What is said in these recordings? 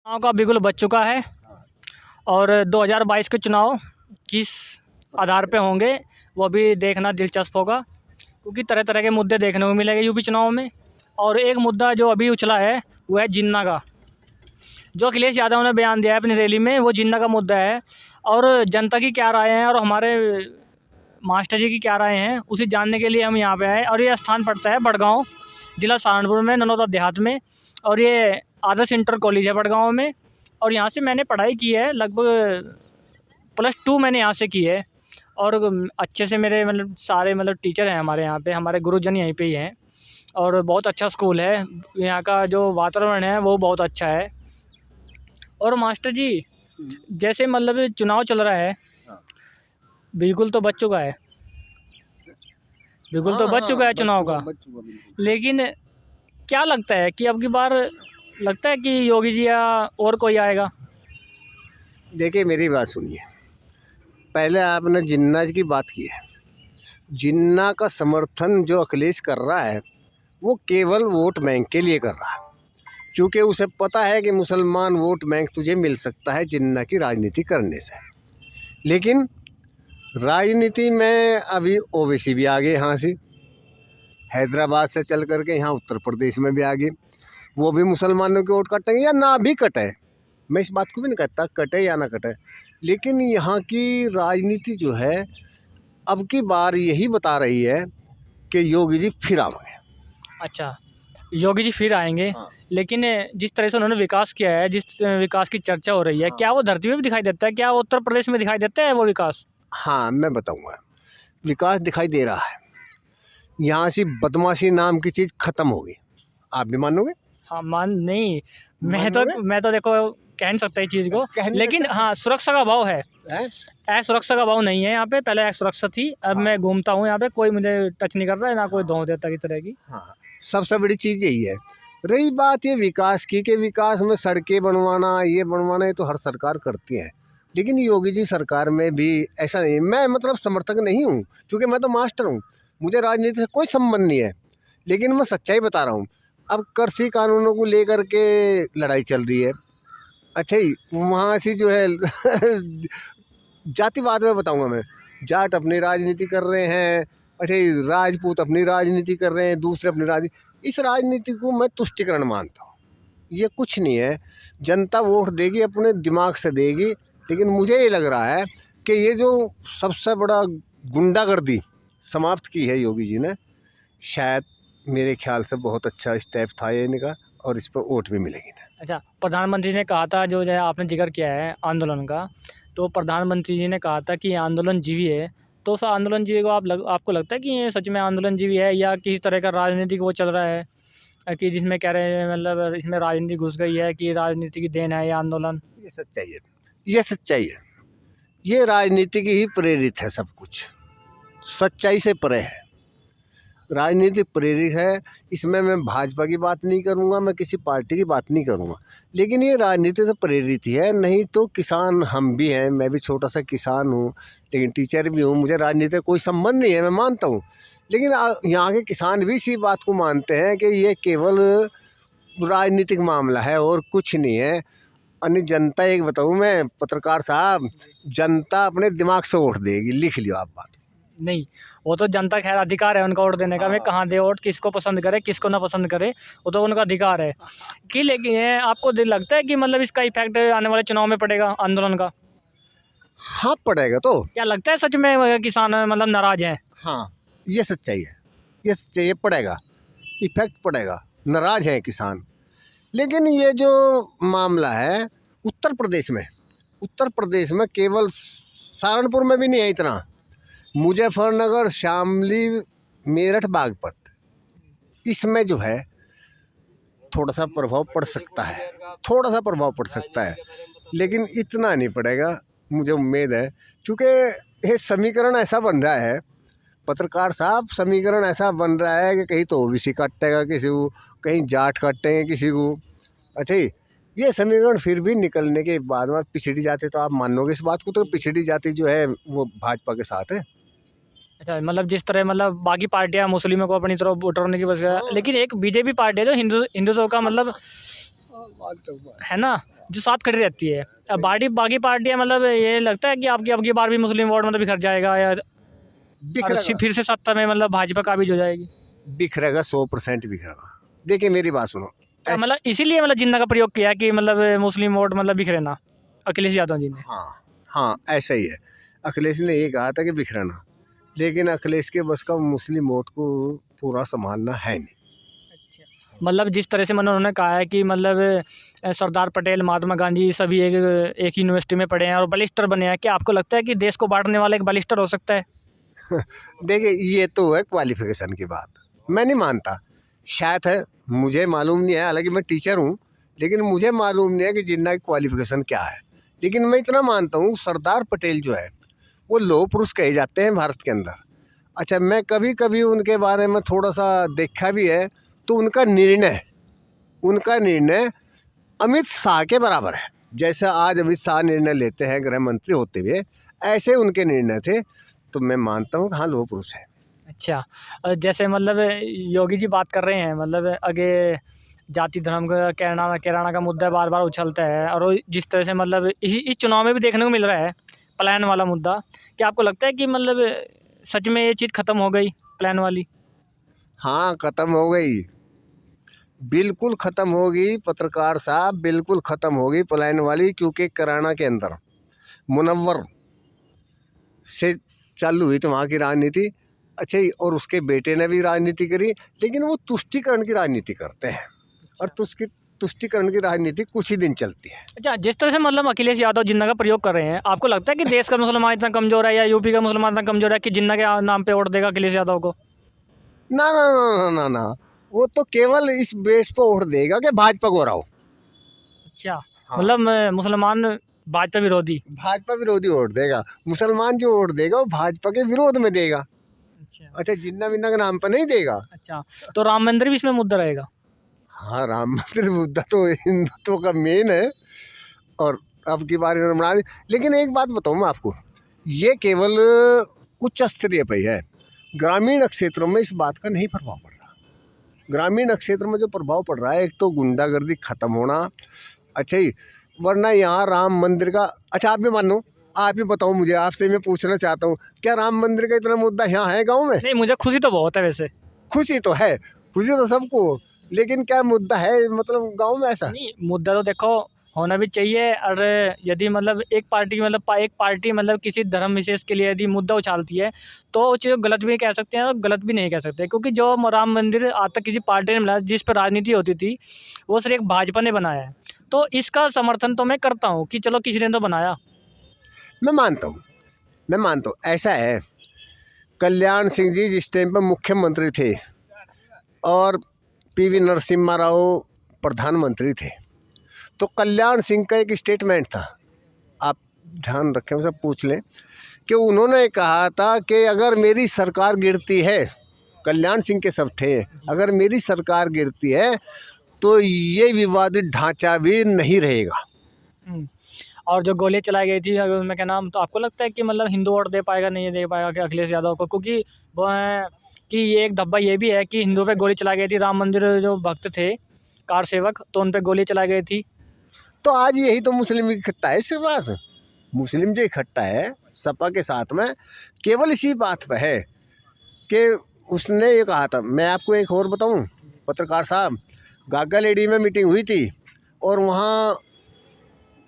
चुनाव का बिल्कुल बच चुका है और 2022 के चुनाव किस आधार पे होंगे वो भी देखना दिलचस्प होगा, क्योंकि तरह तरह के मुद्दे देखने को मिलेंगे यूपी चुनाव में। और एक मुद्दा जो अभी उछला है वो है जिन्ना का, जो अखिलेश यादव ने बयान दिया है अपनी रैली में, वो जिन्ना का मुद्दा है। और जनता की क्या राय है और हमारे मास्टर जी की क्या राय है, उसे जानने के लिए हम यहाँ पे आए। और ये स्थान पड़ता है बड़गांव, ज़िला सहारनपुर में, ननौदा देहात में। और ये आदर्श इंटर कॉलेज है बड़गांव में। और यहाँ से मैंने पढ़ाई की है, लगभग +2 मैंने यहाँ से की है। और अच्छे से मेरे मतलब सारे मतलब टीचर हैं हमारे यहाँ पे, हमारे गुरुजन यहीं पे ही हैं। और बहुत अच्छा स्कूल है, यहाँ का जो वातावरण है वो बहुत अच्छा है। और मास्टर जी, जैसे मतलब चुनाव चल रहा है, बिल्कुल तो बच चुका है, बिल्कुल तो बच चुका है चुनाव का। लेकिन क्या लगता है कि अब की बार लगता है कि योगी जी या और कोई आएगा? देखिए मेरी बात सुनिए, पहले आपने जिन्ना की बात की है। जिन्ना का समर्थन जो अखिलेश कर रहा है वो केवल वोट बैंक के लिए कर रहा है, क्योंकि उसे पता है कि मुसलमान वोट बैंक तुझे मिल सकता है जिन्ना की राजनीति करने से। लेकिन राजनीति में अभी ओवैसी भी आ गए, यहाँ से हैदराबाद से चल करके यहाँ उत्तर प्रदेश में भी आ गए। वो भी मुसलमानों के वोट काटेंगे या ना भी कटे, मैं इस बात को भी नहीं कहता कटे या ना कटे। लेकिन यहाँ की राजनीति जो है अब की बार यही बता रही है कि योगी जी फिर आएंगे। अच्छा, योगी जी फिर आएंगे। हाँ। लेकिन जिस तरह से उन्होंने विकास किया है, जिस विकास की चर्चा हो रही है, क्या वो धरती पे भी दिखाई देता है? क्या उत्तर प्रदेश में दिखाई देता है वो विकास? हाँ, मैं बताऊंगा। विकास दिखाई दे रहा है, यहाँ से बदमाशी नाम की चीज़ खत्म होगी, आप भी मानोगे? हाँ, नहीं, मैं मानोगे? तो देखो कह नहीं सकता इस चीज़ को, कह नहीं लेकिन सकते? हाँ, सुरक्षा का अभाव है। हैं? असुरक्षा का अभाव नहीं है यहाँ पे, पहले असुरक्षा थी। अब हाँ। मैं घूमता हूँ यहाँ पे, कोई मुझे टच नहीं कर रहा है, ना कोई धो देता की तरह की। हाँ, सबसे बड़ी चीज़ यही है। रही बात ये विकास की, कि विकास में सड़कें बनवाना, ये बनवाना, ये तो हर सरकार करती है। लेकिन योगी जी सरकार में भी ऐसा नहीं। मैं मतलब समर्थक नहीं हूँ, क्योंकि मैं तो मास्टर हूँ, मुझे राजनीति से कोई संबंध नहीं है। लेकिन मैं सच्चाई बता रहा हूँ। अब कृषि कानूनों को लेकर के लड़ाई चल रही है। अच्छा ही वहाँ से जो है जातिवाद में बताऊँगा मैं, जाट अपनी राजनीति कर रहे हैं, अच्छा राजपूत अपनी राजनीति कर रहे हैं, दूसरे अपनी राजनीति। इस राजनीति को मैं तुष्टिकरण मानता हूँ, ये कुछ नहीं है। जनता वोट देगी, अपने दिमाग से देगी। लेकिन मुझे ये लग रहा है कि ये जो सबसे बड़ा गुंडागर्दी समाप्त की है योगी जी ने, शायद मेरे ख्याल से बहुत अच्छा स्टेप था ये इनका, और इस पर वोट भी मिलेगी ना। अच्छा, प्रधानमंत्री ने कहा था, जो है आपने जिक्र किया है आंदोलन का, तो प्रधानमंत्री जी ने कहा था कि आंदोलन जीवी है। तो उस आंदोलन जीवी को आपको लगता है कि ये सच में आंदोलन जीवी है, या किसी तरह का राजनीतिक वो चल रहा है कि जिसमें कह रहे हैं मतलब इसमें राजनीति घुस गई है, कि राजनीति की देन है ये आंदोलन? ये सच्चाई है, ये सच्चाई है। ये राजनीति की ही प्रेरित है, सब कुछ सच्चाई से परे है, राजनीति प्रेरित है। इसमें मैं भाजपा की बात नहीं करूंगा, मैं किसी पार्टी की बात नहीं करूंगा, लेकिन ये राजनीति से प्रेरित ही है। नहीं तो किसान हम भी हैं, मैं भी छोटा सा किसान हूँ, लेकिन टीचर भी हूँ, मुझे राजनीति से कोई संबंध नहीं है, मैं मानता हूँ। लेकिन यहाँ के किसान भी इसी बात को मानते हैं कि ये केवल राजनीतिक मामला है और कुछ नहीं है। अन्य जनता, एक बताऊँ मैं पत्रकार साहब, जनता अपने दिमाग से वोट देगी, लिख लियो आप बात। नहीं, वो तो जनता खैर अधिकार है उनका वोट देने का, वे कहाँ दे वोट, किसको पसंद करे किसको ना पसंद करे, वो तो उनका अधिकार है कि। लेकिन आपको लगता है कि मतलब इसका इफेक्ट आने वाले चुनाव में पड़ेगा आंदोलन का? हाँ पड़ेगा। तो क्या लगता है सच में किसान मतलब नाराज हैं? हाँ, ये सच्चाई है, ये सच्चाई है, पड़ेगा, इफेक्ट पड़ेगा, नाराज है किसान। लेकिन ये जो मामला है उत्तर प्रदेश में केवल सहारनपुर में भी नहीं है इतना, मुजफ्फरनगर, शामली, मेरठ, बागपत, इसमें जो है थोड़ा सा प्रभाव पड़ सकता है, थोड़ा सा प्रभाव पड़ सकता है, लेकिन इतना नहीं पड़ेगा, मुझे उम्मीद है। क्योंकि ये समीकरण ऐसा बन रहा है पत्रकार साहब, समीकरण ऐसा बन रहा है कि कहीं तो ओबीसी काटेगा किसी को, कहीं जाट काटेंगे किसी को। अच्छा, ये समीकरण फिर भी निकलने के बाद में पिछड़ी जाति, तो आप मानोगे इस बात को, तो पिछड़ी जाति जो है वो भाजपा के साथ है। अच्छा, मतलब जिस तरह मतलब बाकी पार्टियां मुस्लिमों को अपनी तरफ उठाने की वजह, लेकिन एक बीजेपी पार्टी है जो हिंदुत्व का मतलब मानता हूँ। है ना, जो साथ खड़ी रहती है। अब बाकी पार्टियाँ मतलब ये लगता है कि आपकी अब की बार भी मुस्लिम वोट मतलब बिखर जाएगा या और बिखरेगा, फिर से सत्ता में मतलब भाजपा काबिज हो जाएगी। बिखरेगा, 100% बिखरेगा। देखिए मेरी बात सुनो, क्या ऐस मतलब इसीलिए मतलब जिन्ना का प्रयोग किया कि मतलब मुस्लिम वोट मतलब बिखरे ना, अखिलेश यादव जी ने। हाँ, हाँ, ऐसा ही है। अखिलेश ने ये कहा था कि बिखरना, लेकिन अखिलेश के बस का मुस्लिम वोट को पूरा सँभालना है नहीं। मतलब जिस तरह से मतलब उन्होंने कहा है कि मतलब सरदार पटेल, महात्मा गांधी सभी एक ही यूनिवर्सिटी में पढ़े हैं और बैरिस्टर बने हैं। क्या आपको लगता है कि देश को बाँटने वाला एक बैरिस्टर हो सकता है? देखिए ये तो है क्वालिफ़िकेशन की बात, मैं नहीं मानता। शायद है, मुझे मालूम नहीं है, हालाँकि मैं टीचर हूँ, लेकिन मुझे मालूम नहीं है कि जिन्ना की क्वालिफ़िकेशन क्या है। लेकिन मैं इतना मानता हूँ सरदार पटेल जो है, वो लौह पुरुष कहे जाते हैं भारत के अंदर। अच्छा, मैं कभी-कभी उनके बारे में थोड़ा-सा देखा भी है, तो उनका निर्णय अमित शाह के बराबर है। जैसे आज अमित शाह निर्णय लेते हैं गृह मंत्री होते हुए, ऐसे उनके निर्णय थे। तो मैं मानता हूँ कि हाँ, लौह पुरुष है। अच्छा, जैसे मतलब योगी जी बात कर रहे हैं मतलब आगे जाति धर्म का कैराना का मुद्दा बार-बार उछलता है और वो जिस तरह से मतलब इस चुनाव में भी देखने को मिल रहा है, पलायन वाला मुद्दा। क्या आपको लगता है कि मतलब सच में ये चीज़ खत्म हो गई, पलायन वाली? हाँ, ख़त्म हो गई। बिल्कुल ख़त्म होगी पत्रकार साहब, बिल्कुल ख़त्म होगी पलायन वाली, क्योंकि कैराना के अंदर मुनव्वर से चालू हुई तो वहाँ की राजनीति। अच्छा ही, और उसके बेटे ने भी राजनीति करी, लेकिन वो तुष्टीकरण की राजनीति करते हैं और तुष्टीकरण की राजनीति कुछ ही दिन चलती है। अच्छा, जिस तरह से मतलब अखिलेश यादव जिन्ना का प्रयोग कर रहे हैं, आपको लगता है कि देश का मुसलमान इतना कमज़ोर है या यूपी का मुसलमान इतना कमज़ोर है कि जिन्ना के नाम पे वोट देगा अखिलेश यादव को? ना, ना, ना, ना, ना, ना, वो तो केवल इस बेस पर वोट देगा कि भाजपा को हराओ। अच्छा, हाँ, मतलब मुसलमान भाजपा विरोधी। भाजपा विरोधी वोट देगा। मुसलमान जो वोट देगा वो भाजपा के विरोध में देगा। अच्छा। अच्छा, जिन्ना विन्ना के नाम पर नहीं देगा। अच्छा, तो राम मंदिर भी इसमें मुद्दा रहेगा? हाँ, राम मंदिर मुद्दा तो हिंदुत्व का मेन है, और अब की बार इन्होंने बना दी। लेकिन एक बात बताऊँ मैं आपको, ये केवल उच्च स्तरीय पे है, ग्रामीण क्षेत्रों में इस बात का नहीं प्रभाव पड़ रहा। ग्रामीण क्षेत्र में जो प्रभाव पड़ रहा है, एक तो गुंडागर्दी खत्म होना। अच्छा ही, वरना यहाँ राम मंदिर का, अच्छा आप भी मानो, आप ही बताओ मुझे, आपसे मैं पूछना चाहता हूँ, क्या राम मंदिर का इतना मुद्दा यहाँ है गाँव में? नहीं, मुझे खुशी तो बहुत है वैसे। खुशी तो है, खुशी तो सबको, लेकिन क्या मुद्दा है मतलब गाँव में ऐसा? नहीं, मुद्दा तो देखो होना भी चाहिए और यदि मतलब एक पार्टी मतलब किसी धर्म विशेष के लिए यदि मुद्दा उछालती है, तो वो चीज़ गलत भी कह सकते हैं और गलत भी नहीं कह सकते। क्योंकि जो राम मंदिर आज तक किसी पार्टी ने बनाया जिस पर राजनीति होती थी, वो सिर्फ़ एक भाजपा ने बनाया है। तो इसका समर्थन तो मैं करता हूँ कि चलो किसी ने तो बनाया। मैं मानता हूँ, मैं मानता हूँ, ऐसा है, कल्याण सिंह जी जिस टाइम पर मुख्यमंत्री थे और पीवी नरसिम्हा राव प्रधानमंत्री थे, तो कल्याण सिंह का एक स्टेटमेंट था, आप ध्यान रखें, उसे पूछ लें, कि उन्होंने कहा था कि अगर मेरी सरकार गिरती है, कल्याण सिंह के शब्द थे, अगर मेरी सरकार गिरती है तो ये विवादित ढांचा भी नहीं रहेगा। हुँ। और जो गोलियाँ चलाई गई थी उसमें क्या नाम, तो आपको लगता है कि मतलब हिंदू वोट दे पाएगा, नहीं दे पाएगा कि अखिलेश यादव को? क्योंकि वो है कि ये एक धब्बा ये भी है कि हिंदुओं पे गोली चलाई गई थी, राम मंदिर जो भक्त थे, कार सेवक, तो उन पे गोली चलाई गई थी। तो आज यही तो मुस्लिम इकट्ठा है इसके पास, मुस्लिम जो इकट्ठा है सपा के साथ में, केवल इसी बात पर है कि उसने ये कहा था। मैं आपको एक और बताऊं पत्रकार साहब, गागा लेडी में मीटिंग हुई थी और वहाँ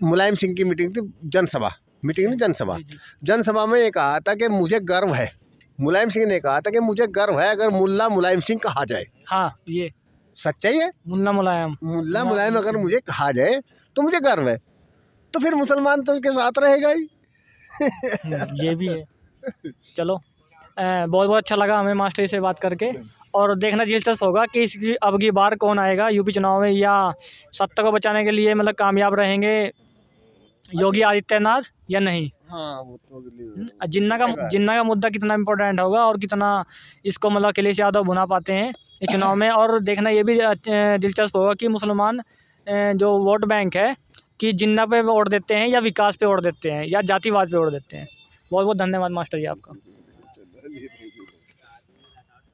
मुलायम सिंह की मीटिंग थी, जनसभा, मीटिंग नहीं जनसभा, जी, जी। जनसभा में ये कहा था कि मुझे गर्व है, मुलायम सिंह ने कहा था कि मुझे गर्व है अगर मुल्ला मुलायम सिंह कहा जाए। हाँ, ये सच्चाई है, मुन्ना मुलायम। मुल्ला मुलायम अगर मुझे कहा जाए तो मुझे गर्व है, तो फिर मुसलमान तो उसके साथ रहेगा ही। ये भी है। चलो बहुत-बहुत अच्छा लगा हमें मास्टर जी से बात करके और देखना दिलचस्प होगा कि इसकी अब की बार कौन आएगा यूपी चुनाव में या सत्ता को बचाने के लिए मतलब कामयाब रहेंगे योगी आदित्यनाथ या नहीं। हाँ, वो तो अगली जिन्ना का मुद्दा कितना इम्पोर्टेंट होगा और कितना इसको मतलब अखिलेश यादव भुना पाते हैं इस चुनाव में। और देखना ये भी दिलचस्प होगा कि मुसलमान जो वोट बैंक है कि जिन्ना पे वोट देते हैं या विकास पे वोट देते हैं या जातिवाद पे वोट देते हैं। बहुत बहुत धन्यवाद मास्टर जी आपका।